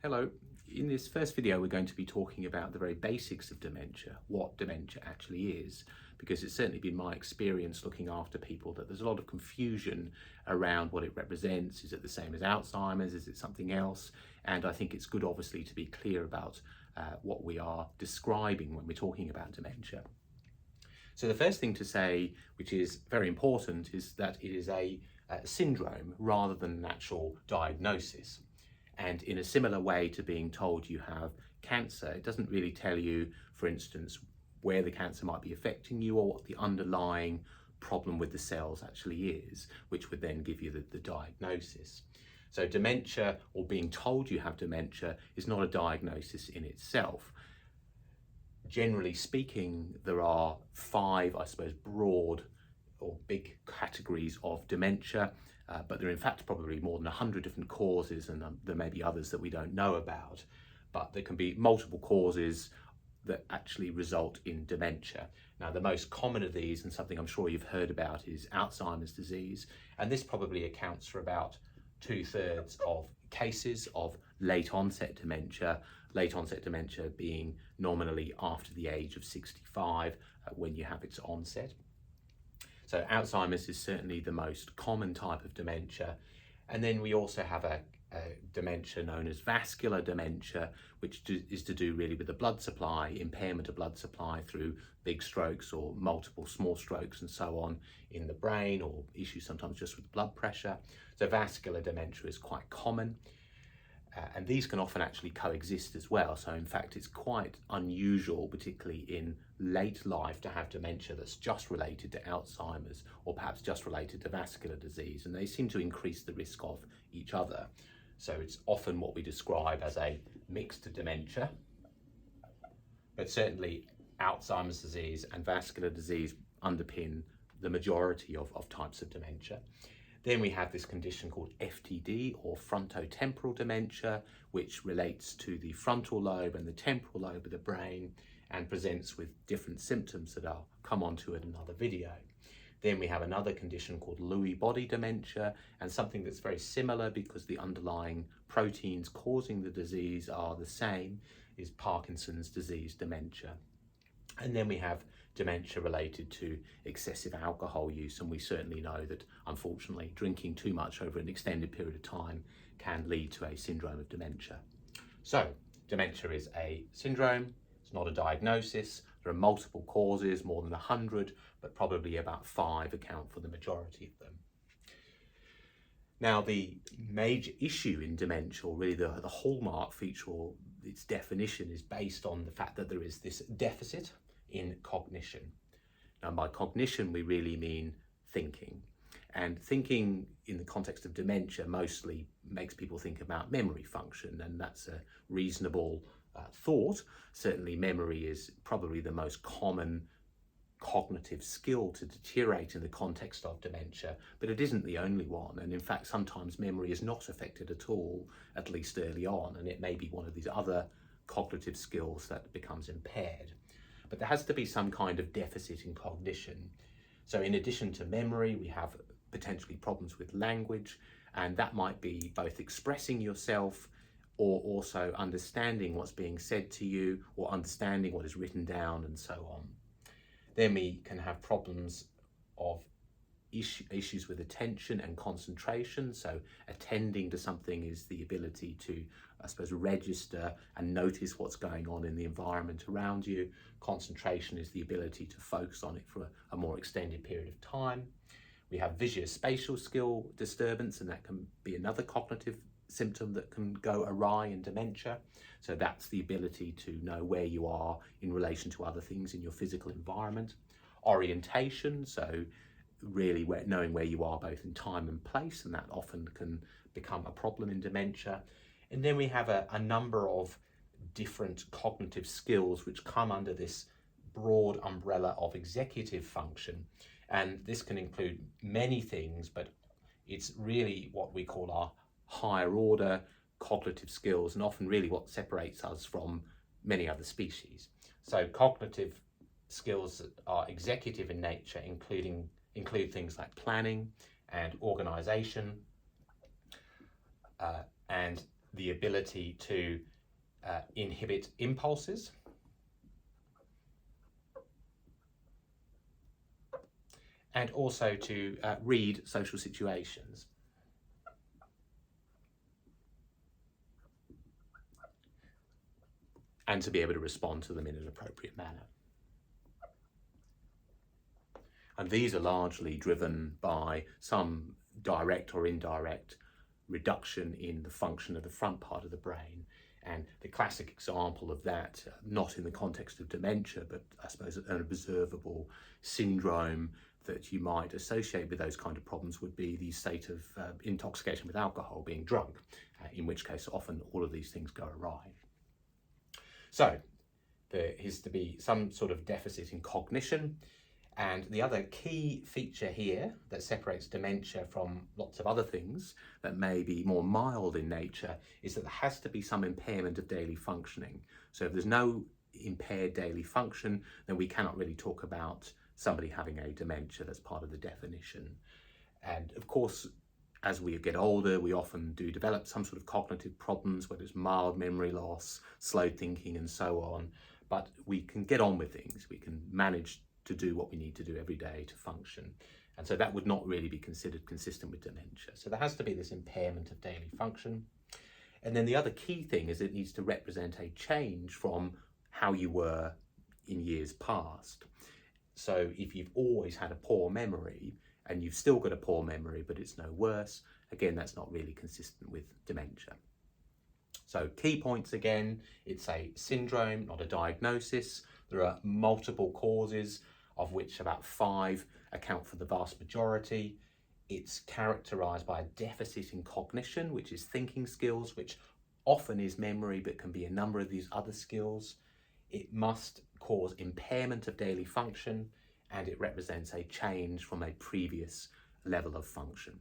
Hello. In this first video, we're going to be talking about the very basics of dementia, what dementia actually is, because it's certainly been my experience looking after people that there's a lot of confusion around what it represents. Is it the same as Alzheimer's? Is it something else? And I think it's good, obviously, to be clear about what we are describing when we're talking about dementia. So the first thing to say, which is very important, is that it is a syndrome rather than an actual diagnosis. And in a similar way to being told you have cancer, it doesn't really tell you, for instance, where the cancer might be affecting you or what the underlying problem with the cells actually is, which would then give you the diagnosis. So dementia, or being told you have dementia, is not a diagnosis in itself. Generally speaking, there are 5, I suppose, broad or big categories of dementia. But there are in fact probably more than 100 different causes, and there may be others that we don't know about. But there can be multiple causes that actually result in dementia. Now, the most common of these, and something I'm sure you've heard about, is Alzheimer's disease. And this probably accounts for about 2/3 of cases of late onset dementia being nominally after the age of 65 when you have its onset. So Alzheimer's is certainly the most common type of dementia. And then we also have a dementia known as vascular dementia, which is to do really with the blood supply, impairment of blood supply through big strokes or multiple small strokes and so on in the brain, or issues sometimes just with blood pressure. So vascular dementia is quite common. And these can often actually coexist as well. So in fact, it's quite unusual, particularly in late life, to have dementia that's just related to Alzheimer's or perhaps just related to vascular disease. And they seem to increase the risk of each other. So it's often what we describe as a mixed dementia. But certainly Alzheimer's disease and vascular disease underpin the majority of types of dementia. Then we have this condition called FTD, or frontotemporal dementia, which relates to the frontal lobe and the temporal lobe of the brain and presents with different symptoms that I'll come on to in another video. Then we have another condition called Lewy body dementia, and something that's very similar because the underlying proteins causing the disease are the same, is Parkinson's disease dementia. And then we have dementia related to excessive alcohol use, and we certainly know that unfortunately drinking too much over an extended period of time can lead to a syndrome of dementia. So dementia is a syndrome, it's not a diagnosis. There are multiple causes, more than 100, but probably about 5 account for the majority of them. Now, the major issue in dementia, or really the hallmark feature or its definition, is based on the fact that there is this deficit in cognition. Now, by cognition, we really mean thinking. And thinking in the context of dementia mostly makes people think about memory function, and that's a reasonable thought. Certainly, memory is probably the most common cognitive skill to deteriorate in the context of dementia, but it isn't the only one. And in fact, sometimes memory is not affected at all, at least early on, and it may be one of these other cognitive skills that becomes impaired. But there has to be some kind of deficit in cognition. So in addition to memory, we have potentially problems with language, and that might be both expressing yourself or also understanding what's being said to you, or understanding what is written down, and so on. Then we can have problems of issues with attention and concentration. So attending to something is the ability to, I suppose, register and notice what's going on in the environment around you. Concentration is the ability to focus on it for a more extended period of time. We have visuospatial skill disturbance, and that can be another cognitive symptom that can go awry in dementia. So that's the ability to know where you are in relation to other things in your physical environment. Orientation, so really knowing where you are both in time and place, and that often can become a problem in dementia. And then we have a number of different cognitive skills which come under this broad umbrella of executive function. And this can include many things, but it's really what we call our higher order cognitive skills, and often really what separates us from many other species. So cognitive skills that are executive in nature include things like planning and organization, and the ability to inhibit impulses, and also to read social situations. And to be able to respond to them in an appropriate manner. And these are largely driven by some direct or indirect reduction in the function of the front part of the brain. And the classic example of that, not in the context of dementia, but I suppose an observable syndrome that you might associate with those kind of problems, would be the state of intoxication with alcohol, being drunk, in which case often all of these things go awry. So there is to be some sort of deficit in cognition. And the other key feature here that separates dementia from lots of other things that may be more mild in nature is that there has to be some impairment of daily functioning. So if there's no impaired daily function, then we cannot really talk about somebody having a dementia. That's part of the definition. And of course, as we get older, we often do develop some sort of cognitive problems, whether it's mild memory loss, slow thinking, and so on. But we can get on with things. We can manage to do what we need to do every day to function. And so that would not really be considered consistent with dementia. So there has to be this impairment of daily function. And then the other key thing is it needs to represent a change from how you were in years past. So if you've always had a poor memory and you've still got a poor memory, but it's no worse, again, that's not really consistent with dementia. So key points again, it's a syndrome, not a diagnosis. There are multiple causes, of which about 5 account for the vast majority. It's characterized by a deficit in cognition, which is thinking skills, which often is memory, but can be a number of these other skills. It must cause impairment of daily function, and it represents a change from a previous level of function.